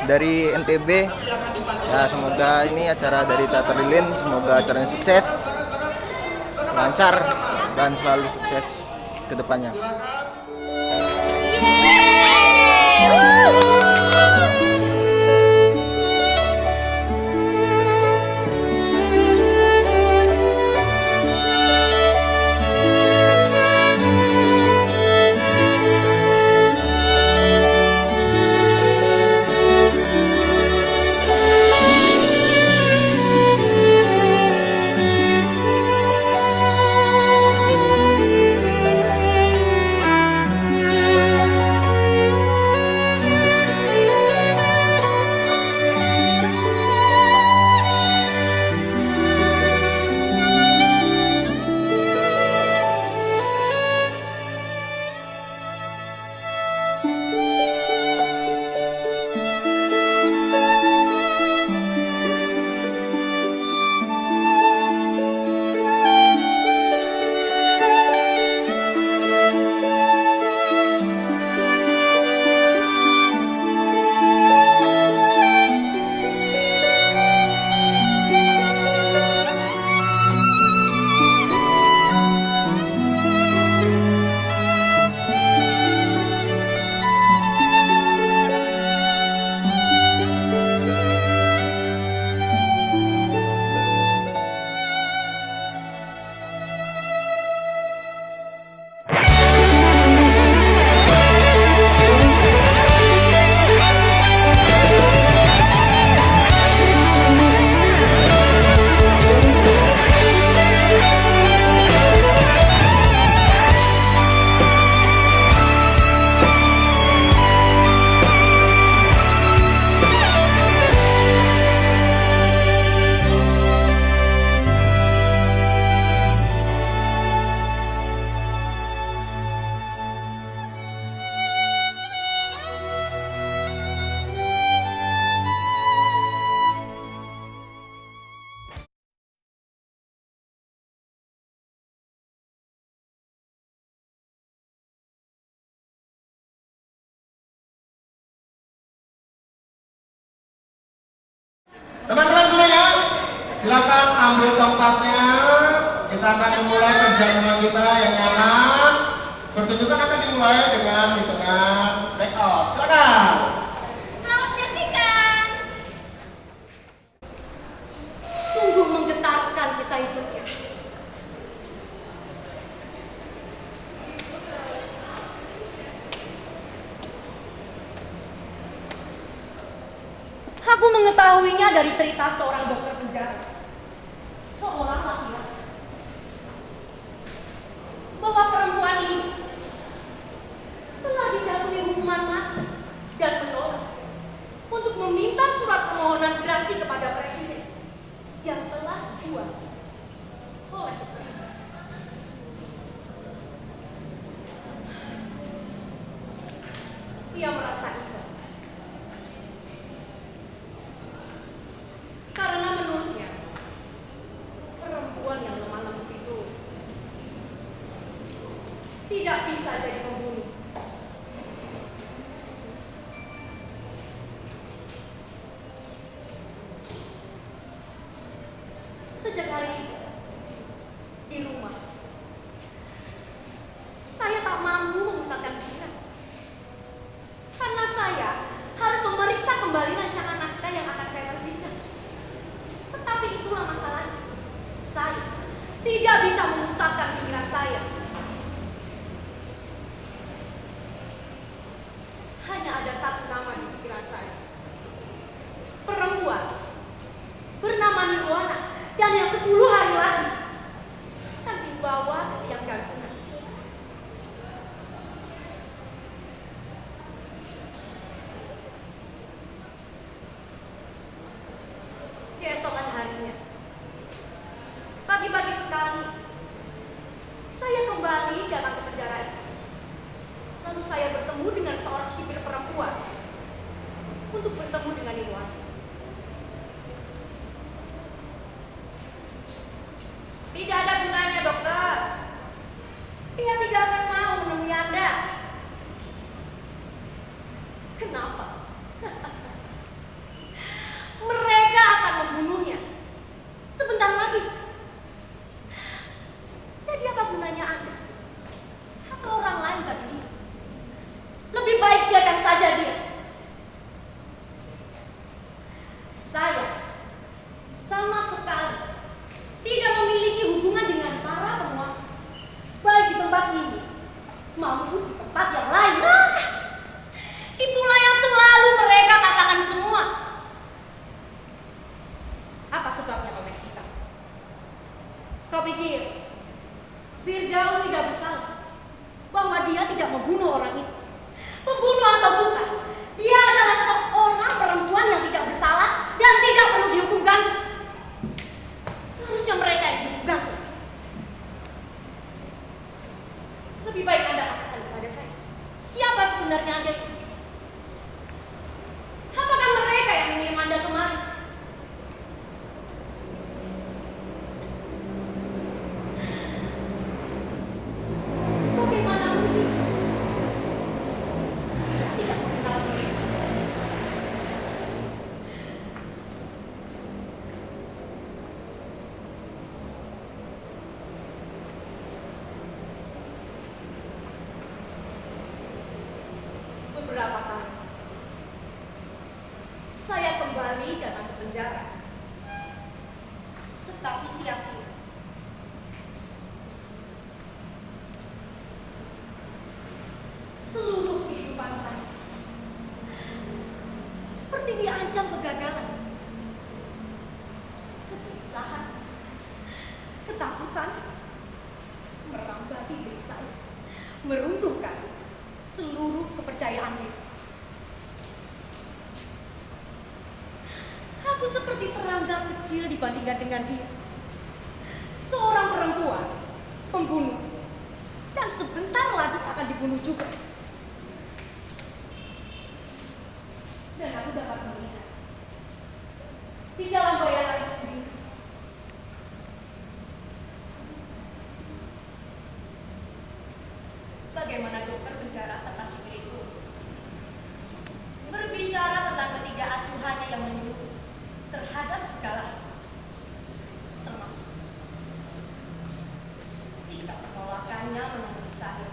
dari NTB. Ya, semoga ini acara dari Teater Lilin, semoga acaranya sukses, lancar, dan selalu sukses ke depannya. Teman-teman semuanya, silakan ambil tempatnya. Kita akan memulai perjamuan kita yang nyaman. Pertunjukan akan dimulai dengan hitungan take off. Silakan. Selamat menyaksikan. Sungguh menggetarkan kisah hidupnya. Aku mengetahuinya dari cerita seorang dokter penjara, seorang laki-laki, bahwa perempuan ini telah dijatuhi hukuman mati dan menolak untuk meminta surat permohonan gerasi kepada presiden yang telah dibuat oleh dokter. Ia merasa iba karena menurutnya perempuan yang lemah lembut itu tidak bisa jadi pembunuh. Sejak hari itu di rumah saya tak mampu memusatkan pikiran karena saya harus memeriksa kembali rancangan naskah yang akan saya terbitkan. Tetapi itulah masalahnya. Saya tidak bisa memusatkan pikiran saya. Hanya ada satu nama di pikiran saya. Perempuan bernama Nirwana dan yang 10 hari lagi akan dibawa ke tiang gantungan. Keesokan harinya, pagi-pagi sekali, saya kembali datang ke penjara itu. Lalu saya bertemu dengan seorang sipir perempuan untuk bertemu dengan Nirwana. mampu di tempat yang lain. Nah, itulah yang selalu mereka katakan semua. Apa sebabnya oleh kita? Kau pikir Firdaus tidak bersalah? Bahwa dia tidak membunuh orang itu? Pembunuh atau bukan, dia adalah seorang perempuan yang tidak bersalah dan tidak perlu dihukum gantung. Seharusnya mereka yang dihukum gantung. Lebih baik Anda katakan kepada saya, siapa sebenarnya Anda itu? Apakah mereka yang mengirim Anda kemari? Bagaimana mungkin? Tidak mengenal mereka. Beberapa kali saya kembali datang ke penjara, tetapi sia-sia. Seluruh kehidupan saya seperti diancam kegagalan, kegelisahan, ketakutan merambah di diri saya, meruntuhkan seluruh kepercayaan diri. Aku seperti serangga kecil dibandingkan dengan dia. Seorang perempuan, pembunuh, dan sebentar lagi akan dibunuh juga. Dan aku dapat melihat di dalam bayangan itu sendiri bagaimana dokter penjara serta sipil itu berbicara tentang ketiga acuhannya yang menyeluruh terhadap segala, termasuk sikap penolakannya menemui saya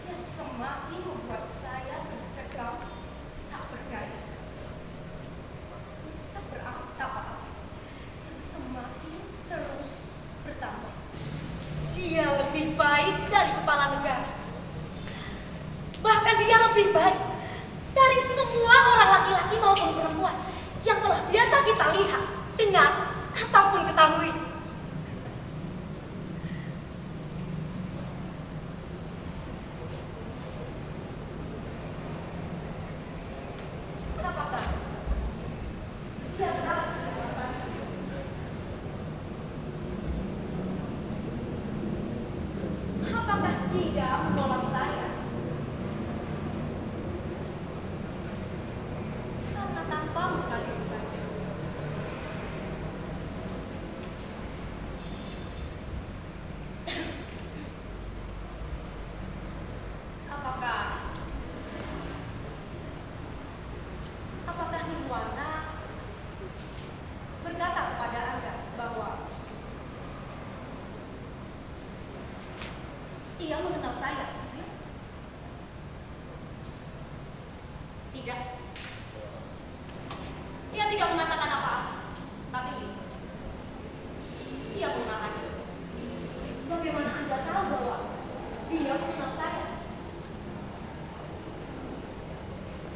yang semakin membuat saya tercekam, tak berdaya, tak berapa-apa, yang semakin terus bertambah. Dia lebih baik dari kepala negara. Bahkan dia lebih baik dari semua orang laki-laki maupun perempuan yang telah biasa kita lihat, dengar, ataupun ketahui. Apakah dia tahu siapa saya? Apakah dia menolak saya? Karena tanpa mengenali saya. Apakah Nirwana berkata kepada Anda bahwa ia mengenal saya? Tidak. Dia tidak mengatakan apa-apa. Tapi dia mengatakan, bagaimana Anda tahu bahwa dia mengenal saya?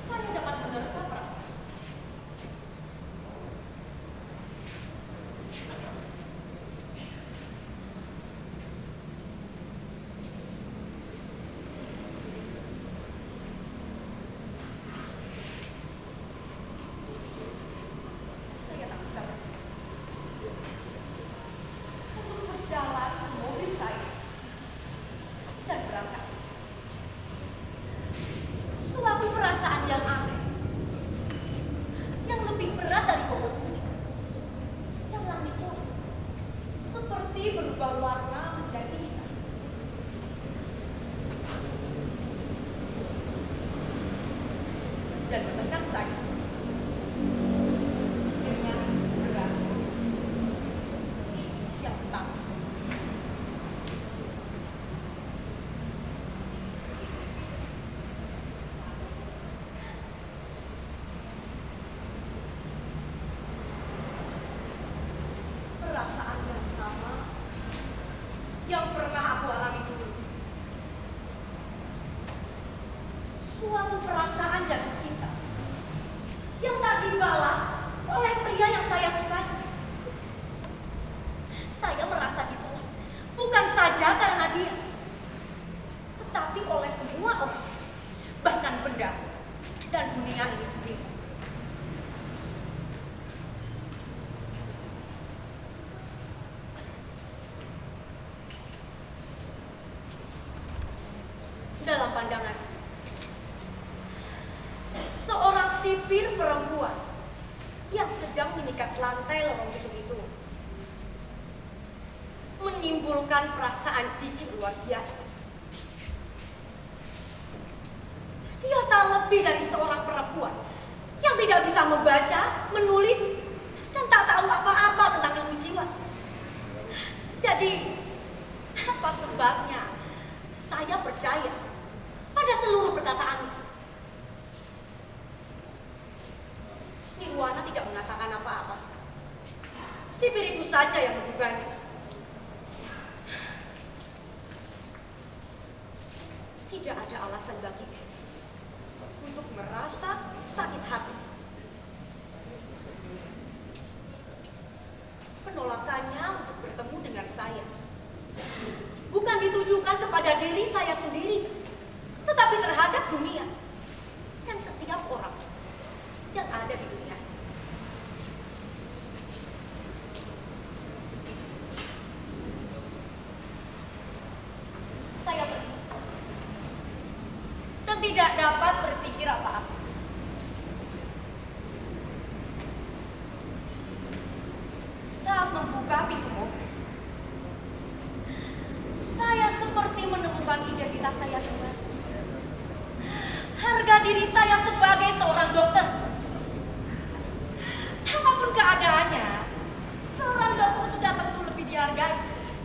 Saya dapat menerka perasaan. Saya tak bisa untuk berjalan ke mobil saya dan berangkat. Suatu perasaan yang aneh, yang lebih berat dari bobot ini, yang langitnya seperti berubah warna menjadi hitam. Dan mendekat saya dengan berat yang pertama. Perasaan yang sama yang pernah aku alami dulu. suatu perasaan jatuh cinta yang tak dibalas oleh pria yang saya sukai. Saya merasa ditolak bukan saja karena dia, tetapi oleh semua orang, bahkan benda dan dunia ini sendiri. Dalam pandangan seorang sipir perempuan yang sedang menyikat lantai lorong gedung itu menimbulkan perasaan jijik luar biasa. Dia tak lebih dari seorang perempuan yang tidak bisa membaca, menulis, dan tak tahu apa-apa tentang ilmu jiwa. Jadi, apa sebabnya saya percaya pada seluruh perkataannya? Nirwana tidak mengatakan apa-apa. Sipir itu saja yang menduganya. Tidak ada alasan baginya untuk merasa sakit hati. Penolakannya untuk bertemu dengan saya bukan ditujukan kepada diri saya sendiri, tetapi terhadap dunia dan setiap orang yang ada di dunia. Saya pergi dan tidak dapat berpikir apa-apa. Saat membuka pintu mobil, saya seperti menemukan identitas saya kembali. Harga diri saya sebagai seorang dokter. Apapun keadaannya, seorang dokter sudah tentu lebih dihargai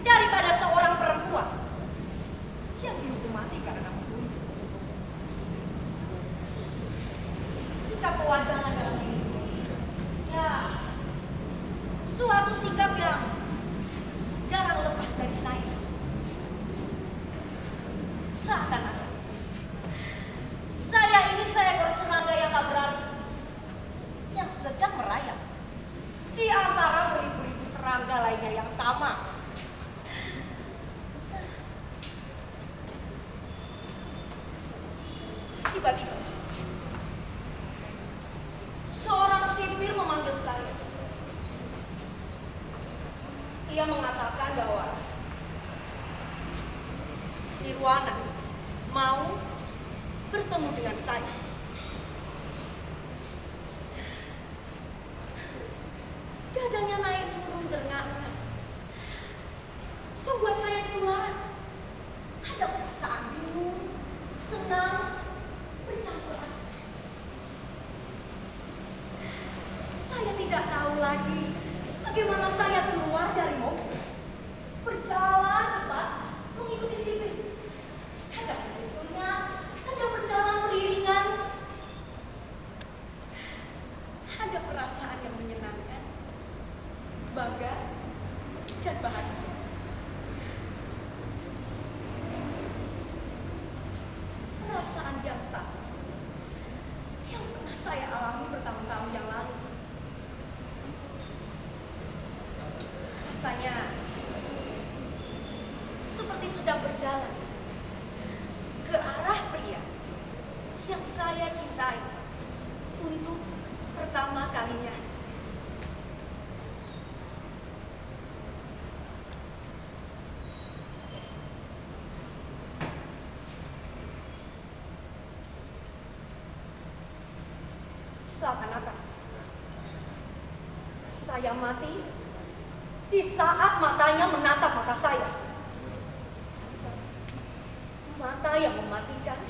daripada seorang perempuan yang dihukum mati karena membunuh. Sikap kewajaran dalam diri sendiri, ya, suatu sikap yang jarang lepas dari saya. Seakan-akan saya ini seekor serangga yang tak berani, yang sedang merayap di antara beribu-ribu serangga lainnya yang sama. Tiba-tiba seorang sipir memanggil saya. Ia mengatakan bahwa Nirwana mau bertemu dengan saya. Dadanya naik turun terengah-engah, membuat saya ketularan. Ada perasaan bingung, senang, bercampur aduk. Saya tidak tahu lagi bagaimana saya keluar dari mobil, berjalan cepat mengikuti sipir. Ada menyusulnya, ada berjalan beriringan. Ada perasaan yang menyenangkan, bangga, dan bahagia. Perasaan yang sama yang pernah saya alami bertahun-tahun yang lalu. Rasanya seperti sedang berjalan ke arah pria yang saya cintai untuk pertama kalinya. Seakan-akan saya mati di saat matanya menatap mata saya. Mata yang mematikan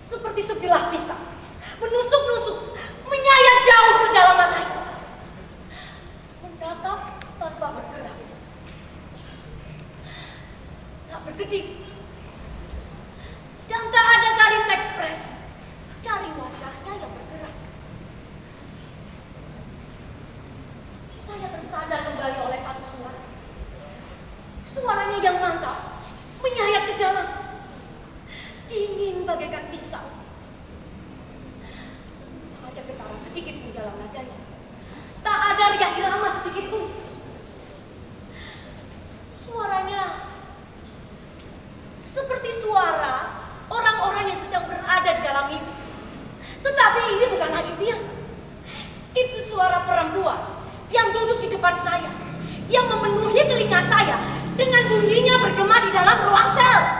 seperti sebilah pisau, menusuk-nusuk, menyayat jauh ke dalam mata itu. Menatap tanpa bergerak, tak berkedip, dan tak ada garis ekspresi dari wajahnya yang bergerak. Saya tersadar kembali oleh satu suara. Suaranya yang mantap, menyayat ke dalam. Dingin bagaikan pisau dalam nadanya. Tak ada riak irama sedikit pun. Suaranya seperti suara orang-orang yang sedang berada di dalam mimpi. Tetapi ini bukanlah impian. Itu suara perempuan yang duduk di depan saya, yang memenuhi telinga saya dengan bunyinya bergema di dalam ruang sel.